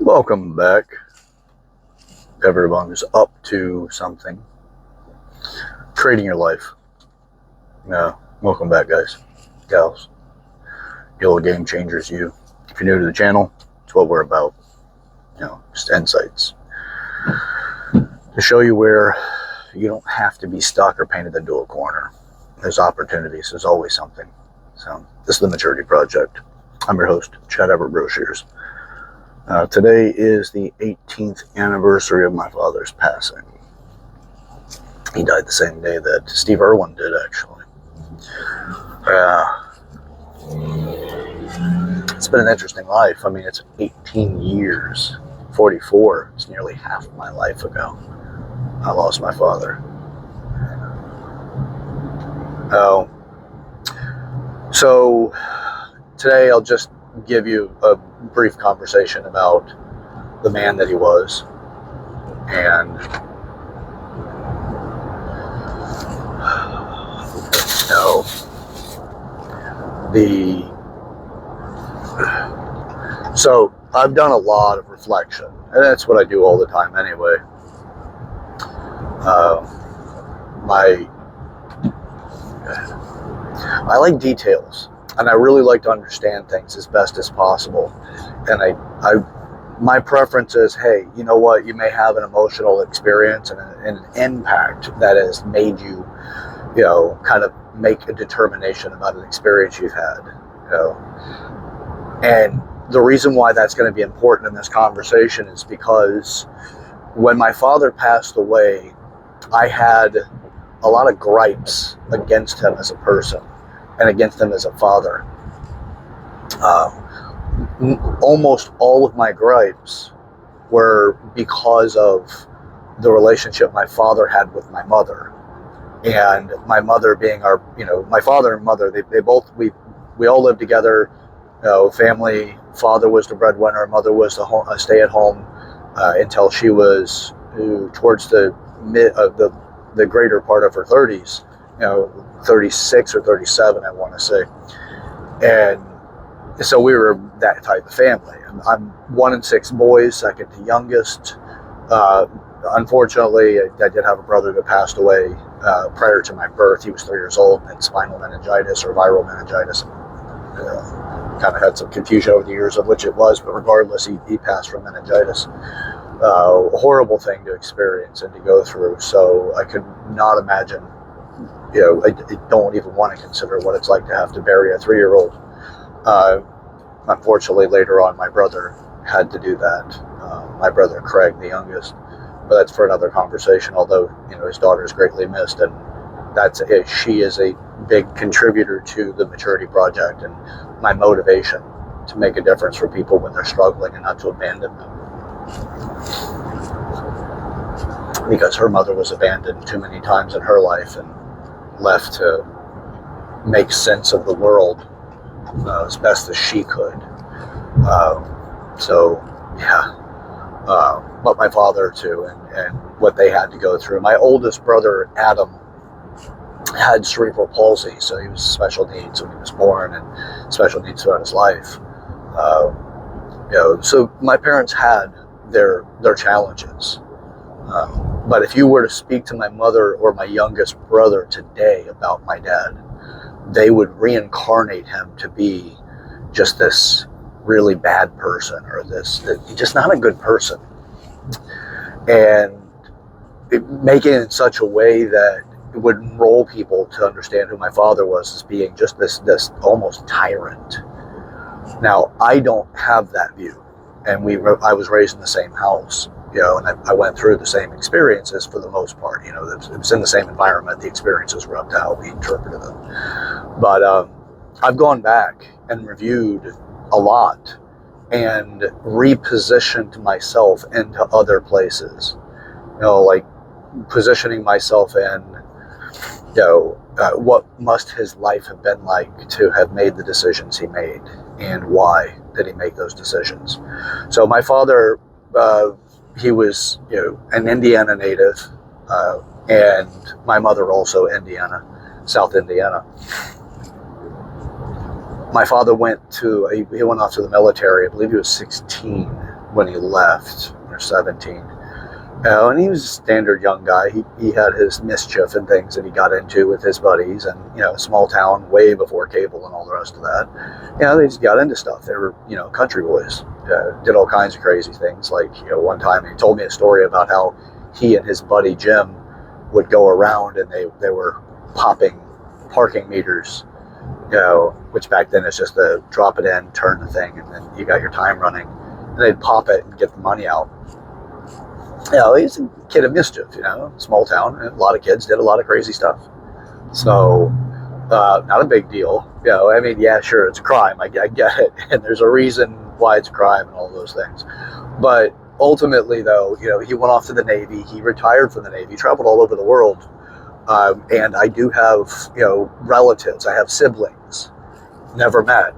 Welcome back. Everyone's up to something. Trading your life. Yeah, welcome back, guys, gals, you game changers. If you're new to the channel, it's what we're about. Just insights to show you where you don't have to be stuck or painted into a corner. There's opportunities. There's always something. So this is the Maturity Project. I'm your host, Chad Everett Brochures. Today is the 18th anniversary of my father's passing. He died the same day that Steve Irwin did, actually. It's been an interesting life. I mean, it's 18 years, 44. It's nearly half my life ago. I lost my father. So today I'll just give you a brief conversation about the man that he was and so I've done a lot of reflection, and that's what I do all the time anyway. I like details, and I really like to understand things as best as possible. And my preference is, hey, you know what? You may have an emotional experience and an impact that has made you, kind of make a determination about an experience you've had. And the reason why that's going to be important in this conversation is because when my father passed away, I had a lot of gripes against him as a person and against him as a father. Almost all of my gripes were because of the relationship my father had with my mother, and my mother being my father and mother, we all lived together, family. Father was the breadwinner, mother was a stay-at-home until she was towards the mid of the greater part of her 30s, 36 or 37, I want to say. And so we were that type of family. I'm one in 6 boys, second to youngest. Unfortunately, I did have a brother that passed away prior to my birth. He was 3 years old and spinal meningitis or viral meningitis. Kind of had some confusion over the years of which it was, but regardless, he passed from meningitis. A horrible thing to experience and to go through. So I could not imagine, I don't even want to consider what it's like to have to bury a 3-year-old. Unfortunately, later on, my brother had to do that. My brother Craig, the youngest, but that's for another conversation. Although his daughter is greatly missed, and she is a big contributor to the Maturity Project and my motivation to make a difference for people when they're struggling and not to abandon them. Because her mother was abandoned too many times in her life and left to make sense of the world as best as she could. But my father too, and what they had to go through. My oldest brother, Adam, had cerebral palsy, so he was special needs when he was born and special needs throughout his life. So my parents had their challenges. But if you were to speak to my mother or my youngest brother today about my dad, they would reincarnate him to be just this really bad person, or just not a good person, and make it in such a way that it would enroll people to understand who my father was as being just this almost tyrant. Now, I don't have that view, and I was raised in the same house, and I went through the same experiences for the most part. It was in the same environment. The experiences were up to how we interpreted them. But I've gone back and reviewed a lot and repositioned myself into other places. Like positioning myself in, what must his life have been like to have made the decisions he made, and why did he make those decisions? So my father, he was, an Indiana native, and my mother also Indiana, South Indiana. My father went off to the military. I believe he was 16 when he left, or 17. And he was a standard young guy. He had his mischief and things that he got into with his buddies, and small town, way before cable and all the rest of that. They just got into stuff. They were country boys. Did all kinds of crazy things. Like one time he told me a story about how he and his buddy Jim would go around and they were popping parking meters. Which back then is just the drop it in, turn the thing, and then you got your time running. And they'd pop it and get the money out. He's a kid of mischief, small town, and a lot of kids did a lot of crazy stuff. So, not a big deal. Yeah, sure, it's a crime. I get it. And there's a reason why it's a crime and all those things. But ultimately, though, he went off to the Navy. He retired from the Navy, traveled all over the world. And I do have, relatives. I have siblings, never met,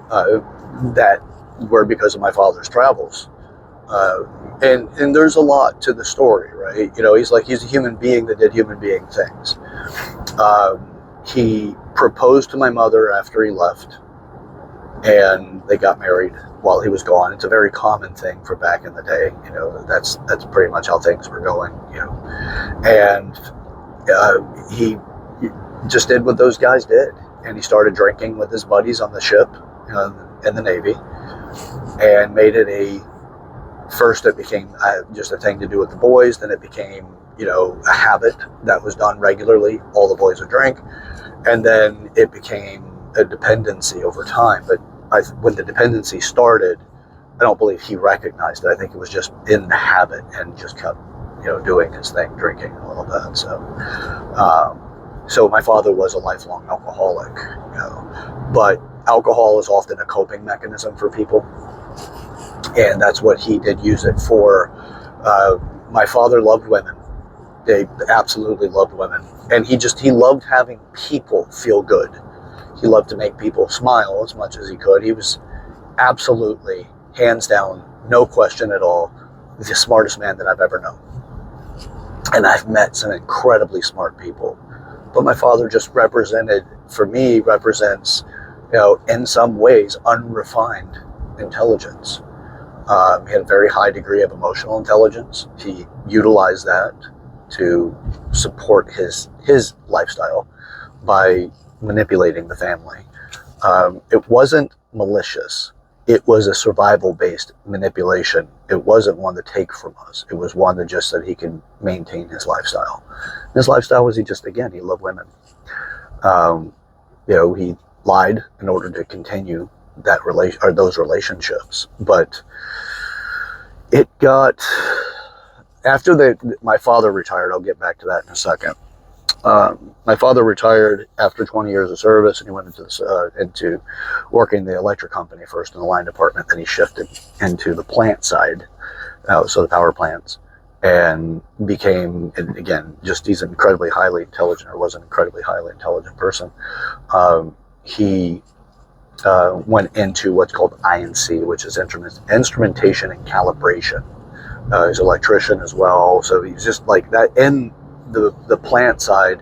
that were because of my father's travels. And there's a lot to the story, right? He's a human being that did human being things. He proposed to my mother after he left, and they got married while he was gone. It's a very common thing for back in the day. That's pretty much how things were going. And he just did what those guys did, and he started drinking with his buddies on the ship in the Navy, and made it first it became just a thing to do with the boys. Then it became a habit that was done regularly. All the boys would drink, and then it became a dependency over time. But when the dependency started, I don't believe he recognized it. I think it was just in the habit and just kept doing his thing, drinking and all of that. So my father was a lifelong alcoholic, but alcohol is often a coping mechanism for people, and that's what he did use it for. My father loved women. They absolutely loved women, and he loved having people feel good. He loved to make people smile as much as he could. He was absolutely, hands down, no question at all, the smartest man that I've ever known. And I've met some incredibly smart people. But my father just represents, in some ways, unrefined intelligence. He had a very high degree of emotional intelligence. He utilized that to support his lifestyle by manipulating the family. It wasn't malicious. It was a survival-based manipulation. It wasn't one to take from us. It was one that just said he could maintain his lifestyle. His lifestyle was he loved women. He lied in order to continue those relationships. But it got, after my father retired, I'll get back to that in a second. My father retired after 20 years of service, and he went into working the electric company first in the line department. Then he shifted into the plant side, so the power plants, and became, again, he's an incredibly highly intelligent, or was an incredibly highly intelligent person. He went into what's called INC, which is instrumentation and calibration. He's an electrician as well, so he's just like that. In the plant side,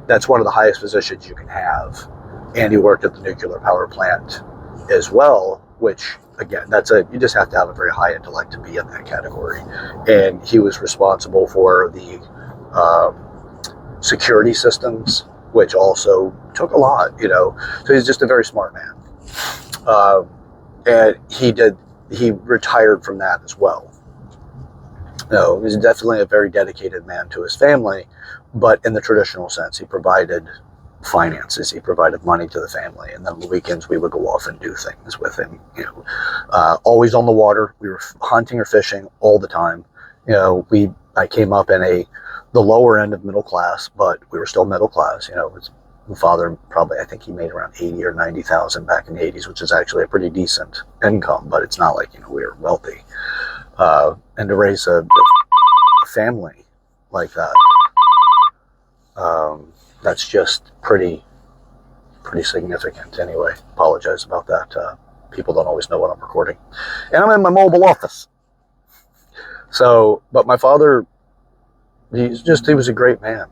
that's one of the highest positions you can have. And he worked at the nuclear power plant as well, which, again, you just have to have a very high intellect to be in that category. And he was responsible for the security systems, which also took a lot, So he's just a very smart man. And he retired from that as well. He's definitely a very dedicated man to his family, but in the traditional sense, he provided finances, he provided money to the family, and then on the weekends we would go off and do things with him. Always on the water. We were hunting or fishing all the time. I came up in the lower end of middle class, but we were still middle class. My father probably, I think he made around 80 or 90,000 back in the 80s, which is actually a pretty decent income, but it's not like we were wealthy. And to raise a family like that, that's just pretty significant. Anyway, apologize about that. People don't always know what I'm recording. And I'm in my mobile office. So, but my father, he was a great man.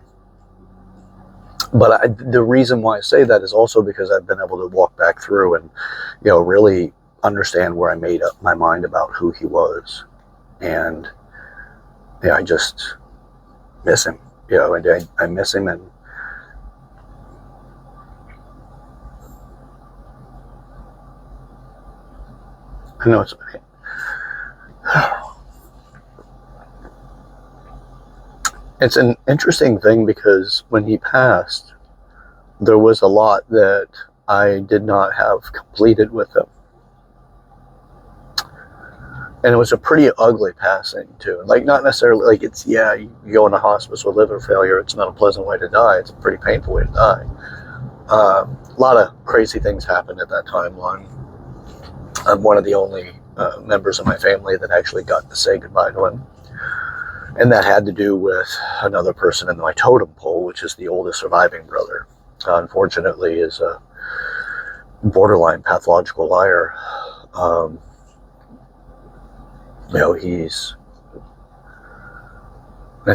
But the reason why I say that is also because I've been able to walk back through and, really understand where I made up my mind about who he was. And yeah, I just miss him, and I miss him. And I know it's an interesting thing, because when he passed, there was a lot that I did not have completed with him. And it was a pretty ugly passing too. Like, not necessarily like it's, you go into hospice with liver failure. It's not a pleasant way to die. It's a pretty painful way to die. A lot of crazy things happened at that timeline. I'm one of the only members of my family that actually got to say goodbye to him. And that had to do with another person in my totem pole, which is the oldest surviving brother. Unfortunately, is a borderline pathological liar. I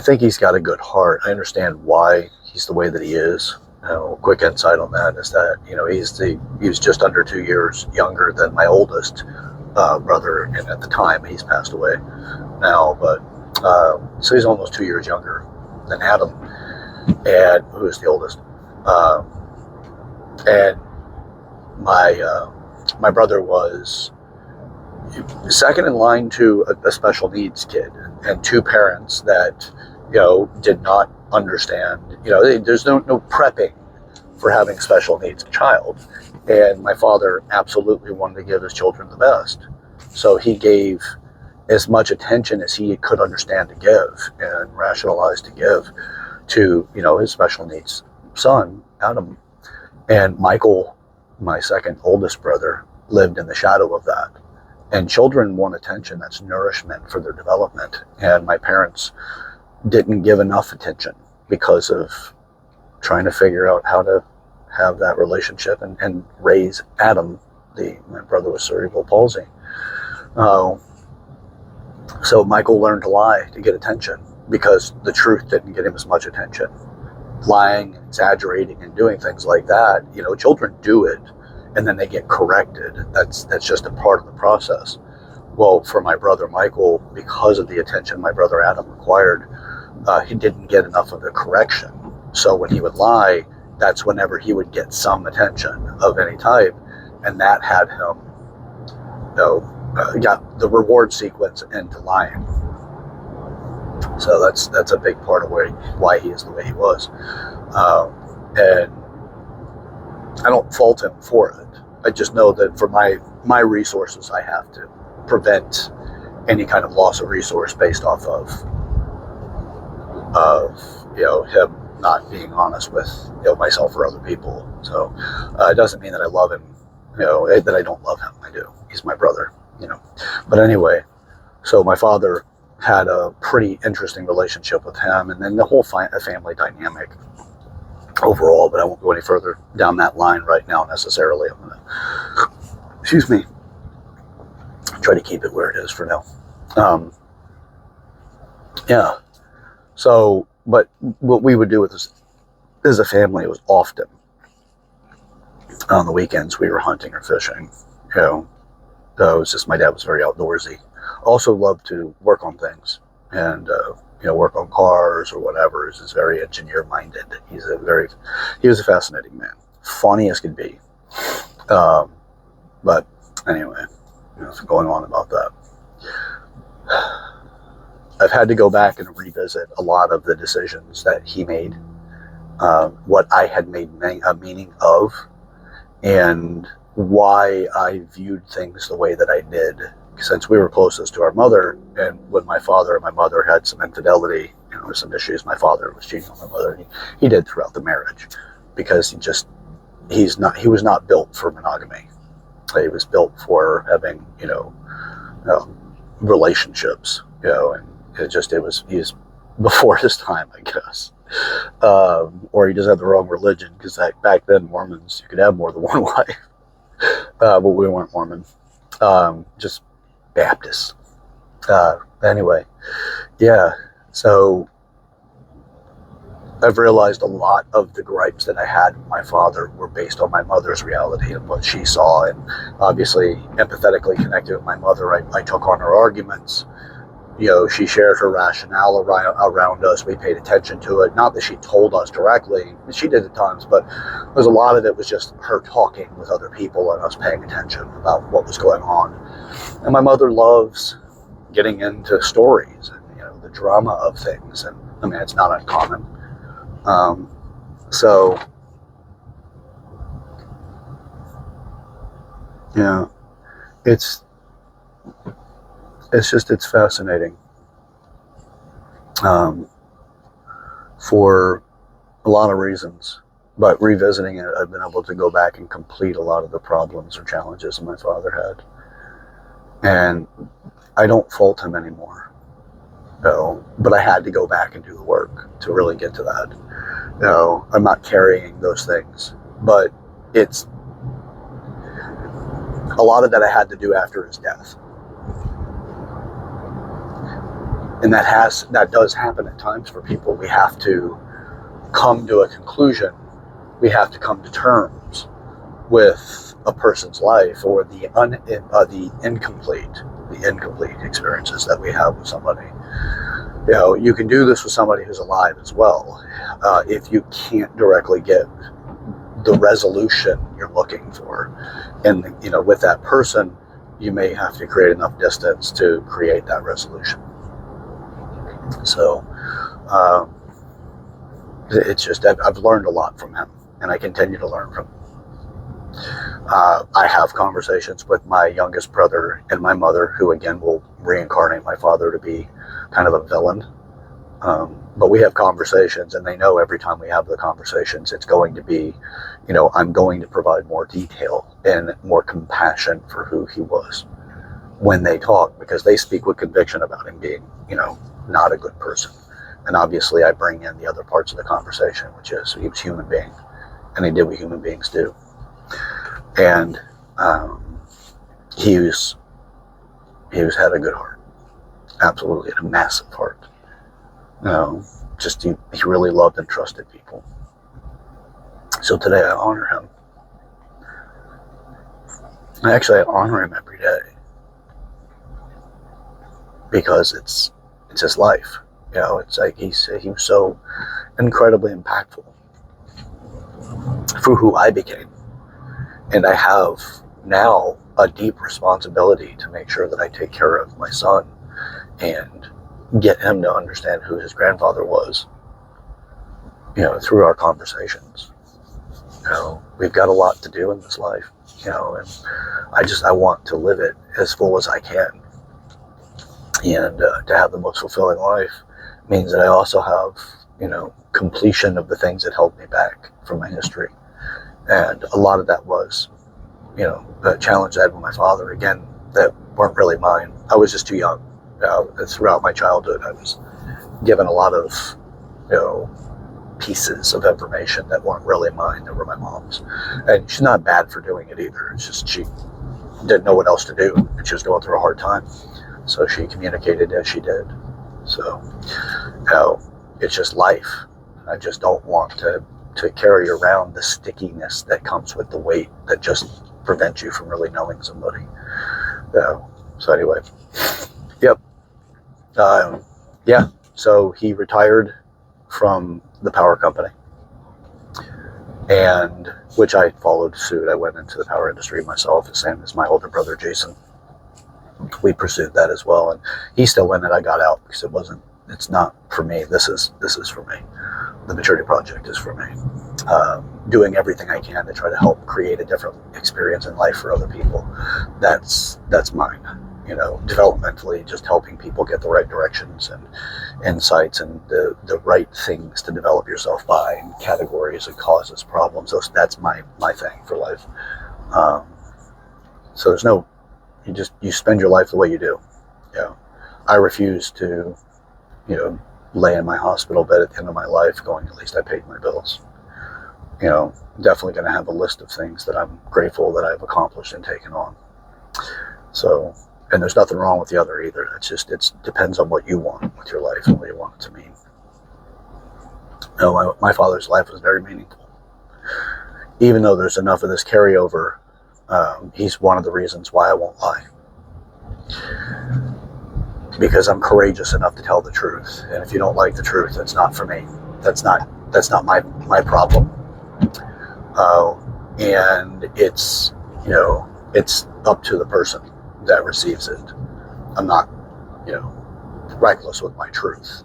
think he's got a good heart. I understand why he's the way that he is. Quick insight on that is that, he was just under 2 years younger than my oldest brother, and at the time he's passed away now, but so he's almost 2 years younger than Adam, and who is the oldest. And my brother was second in line to a special needs kid, and two parents that did not understand. There's no prepping for having special needs child, and my father absolutely wanted to give his children the best, so he gave as much attention as he could understand to give and rationalize to give to his special needs son Adam. And Michael, my second oldest brother, lived in the shadow of that. And children want attention. That's nourishment for their development. And my parents didn't give enough attention because of trying to figure out how to have that relationship and raise Adam, my brother with cerebral palsy. So Michael learned to lie to get attention, because the truth didn't get him as much attention. Lying, exaggerating, and doing things like that, children do it, and then they get corrected. That's just a part of the process. Well, for my brother Michael, because of the attention my brother Adam required, he didn't get enough of the correction. So when he would lie, that's whenever he would get some attention of any type, and that had him, got the reward sequence into lying. So that's a big part of why he is the way he was, and I don't fault him for it. I just know that for my resources, I have to prevent any kind of loss of resource based off of him not being honest with myself or other people. So it doesn't mean that I love him, that I don't love him. I do. He's my brother, But anyway, so my father had a pretty interesting relationship with him, and then the whole family dynamic overall, but I won't go any further down that line right now necessarily. I'm gonna, try to keep it where it is for now. So, but what we would do with this as a family was often on the weekends we were hunting or fishing. So it was just, my dad was very outdoorsy. Also loved to work on things and work on cars or whatever. He's very engineer minded. He was a fascinating man, funny as could be. But anyway, going on about that. I've had to go back and revisit a lot of the decisions that he made, what I had made a meaning of, and why I viewed things the way that I did. Since we were closest to our mother, and when my father and my mother had some infidelity, some issues, my father was cheating on my mother. He did throughout the marriage, because he was not built for monogamy. He was built for having, relationships, and he's before his time, I guess. Or he just had the wrong religion, because back then Mormons, you could have more than one wife. But we weren't Mormon, just Baptists. Anyway, yeah, so I've realized a lot of the gripes that I had with my father were based on my mother's reality and what she saw. And obviously, empathetically connected with my mother, I took on her arguments. She shared her rationale around us. We paid attention to it. Not that she told us directly. She did at times, but there's a lot of it was just her talking with other people and us paying attention about what was going on. And my mother loves getting into stories and, the drama of things. And I mean, it's not uncommon. So, yeah, it's fascinating, for a lot of reasons, but revisiting it, I've been able to go back and complete a lot of the problems or challenges that my father had, and I don't fault him anymore, but I had to go back and do the work to really get to that. I'm not carrying those things, but it's a lot of that I had to do after his death. And that does happen at times for people. We have to come to a conclusion. We have to come to terms with a person's life, or the incomplete experiences that we have with somebody. You can do this with somebody who's alive as well. If you can't directly get the resolution you're looking for, and with that person, you may have to create enough distance to create that resolution. So it's just I've learned a lot from him, and I continue to learn from him. I have conversations with my youngest brother and my mother, who again will reincarnate my father to be kind of a villain. But we have conversations, and they know every time we have the conversations, it's going to be, I'm going to provide more detail and more compassion for who he was when they talk, because they speak with conviction about him being, not a good person. And obviously I bring in the other parts of the conversation, which is he was a human being, and he did what human beings do. And he had a good heart. Absolutely, had a massive heart. He really loved and trusted people. So today I honor him. Actually, I honor him every day, because it's his life. It's like he was so incredibly impactful for who I became. And I have now a deep responsibility to make sure that I take care of my son and get him to understand who his grandfather was, through our conversations. We've got a lot to do in this life, and I want to live it as full as I can. And to have the most fulfilling life means that I also have, completion of the things that held me back from my history. And a lot of that was, the challenge I had with my father, again, that weren't really mine. I was just too young. Throughout my childhood, I was given a lot of, pieces of information that weren't really mine, that were my mom's. And she's not bad for doing it either. It's just she didn't know what else to do, and she was going through a hard time. So she communicated as she did. So, it's just life. I just don't want to carry around the stickiness that comes with the weight that just prevents you from really knowing somebody. So anyway, yep. So he retired from the power company, and which I followed suit. I went into the power industry myself, the same as my older brother Jason. We pursued that as well, and he still went, and I got out because it's not for me. This is for me. The Maturity Project is for me. Doing everything I can to try to help create a different experience in life for other people. That's mine. Developmentally, just helping people get the right directions and insights and the right things to develop yourself by, and categories and causes, problems. That's my thing for life. So there's no, you spend your life the way you do. I refuse to, lay in my hospital bed at the end of my life going, at least I paid my bills. Definitely going to have a list of things that I'm grateful that I've accomplished and taken on. So, and there's nothing wrong with the other either. It depends on what you want with your life and what you want it to mean. My father's life was very meaningful. Even though there's enough of this carryover, he's one of the reasons why I won't lie. Because I'm courageous enough to tell the truth. And if you don't like the truth, that's not for me. That's not my problem. And it's, it's up to the person that receives it. I'm not, reckless with my truth.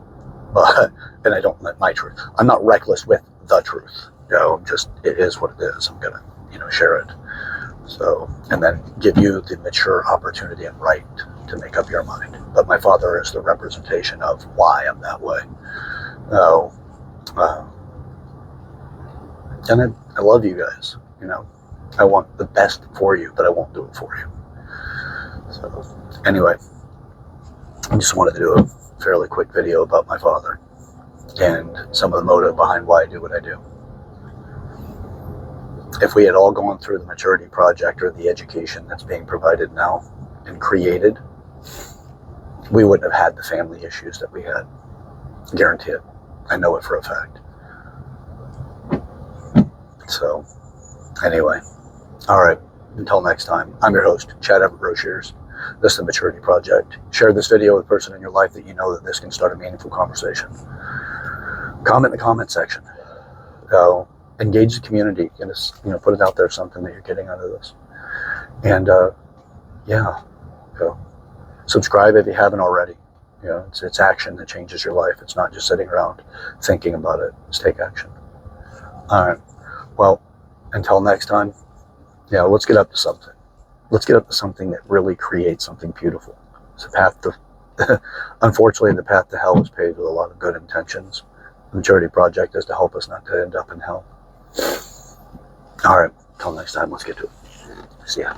And I don't let my truth. I'm not reckless with the truth. Just it is what it is. I'm gonna, share it. So, and then give you the mature opportunity and right to make up your mind. But my father is the representation of why I'm that way. And I love you guys. I want the best for you, but I won't do it for you. So, anyway, I just wanted to do a fairly quick video about my father and some of the motive behind why I do what I do. If we had all gone through the maturity project or the education that's being provided now and created, we wouldn't have had the family issues that we had. Guarantee it. I know it for a fact. So, anyway. All right. Until next time, I'm your host, Chad Everett Rocheers. This is the Maturity Project. Share this video with a person in your life that you know that this can start a meaningful conversation. Comment in the comment section. Engage the community. Put it out there, something that you're getting out of this. And subscribe if you haven't already. It's action that changes your life. It's not just sitting around thinking about it. It's take action. All right. Well, until next time, let's get up to something. Let's get up to something that really creates something beautiful. It's a path to, unfortunately, the path to hell is paved with a lot of good intentions. The Maturity Project is to help us not to end up in hell. All right. Until next time, let's get to it. See ya.